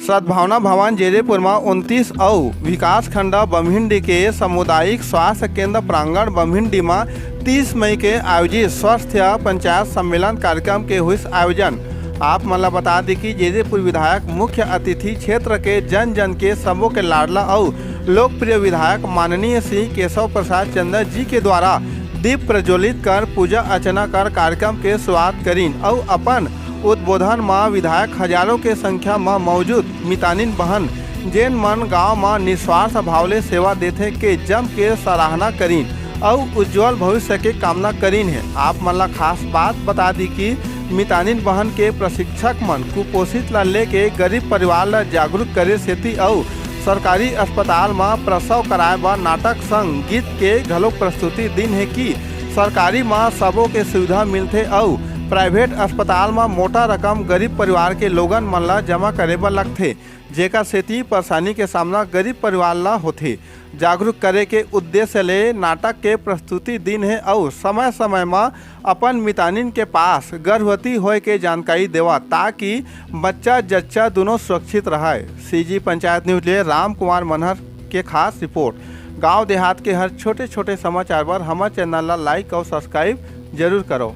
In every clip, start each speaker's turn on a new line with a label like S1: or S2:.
S1: सद्भावना भवन जेरेपुर में 29 और विकास खंड बमहिंडी के सामुदायिक स्वास्थ्य केंद्र प्रांगण बमहिंडी में 30 मई के आयोजित स्वास्थ्य पंचायत सम्मेलन कार्यक्रम के हुई आयोजन। आप मला बता दी कि जेरेपुर विधायक मुख्य अतिथि क्षेत्र के जन जन के सबों के लाडला और लोकप्रिय विधायक माननीय श्री केशव प्रसाद चंद्र जी के द्वारा दीप प्रज्वलित कर पूजा अर्चना कर कार्यक्रम के शुरुआत करीन और अपन उद्बोधन में विधायक हजारों के संख्या में मौजूद मितानिन बहन जैन मन गांव में निस्वार्थ भावले सेवा देते के जम के सराहना करीन और उज्जवल भविष्य के कामना करीन है। आप मला खास बात बता दी कि मितानिन बहन के प्रशिक्षक मन कुपोषित ला लेके गरीब परिवार ला जागरूक करे सेती और सरकारी अस्पताल में प्रसव कराए बर नाटक संग गीत के घलो प्रस्तुति दिन है कि सरकारी में सबों के सुविधा मिलते और प्राइवेट अस्पताल में मोटा रकम गरीब परिवार के लोगन मन ला जमा करे बर लगथे, जेकर सेती परेशानी के सामना गरीब परिवार ला होथे। जागरूक करे के उद्देश्य ले नाटक के प्रस्तुति दिन है और समय समय में अपन मितानिन के पास गर्भवती होए के जानकारी देवा ताकि बच्चा जच्चा दोनों सुरक्षित रहे। सीजी पंचायत न्यूज ले राम कुमार मनहर के खास रिपोर्ट। गांव देहात के हर छोटे छोटे समाचार पर हमारे चैनल ला लाइक और सब्सक्राइब जरूर करो।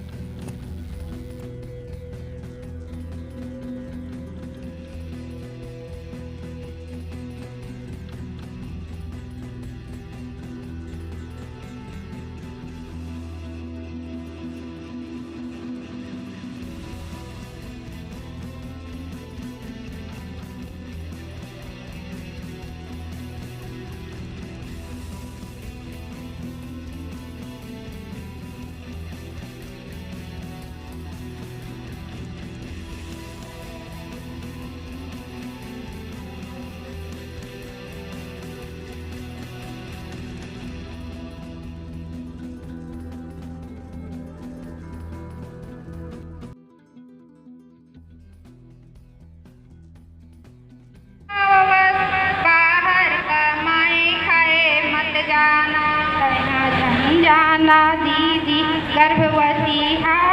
S2: जाना दीदी गर्भवती है।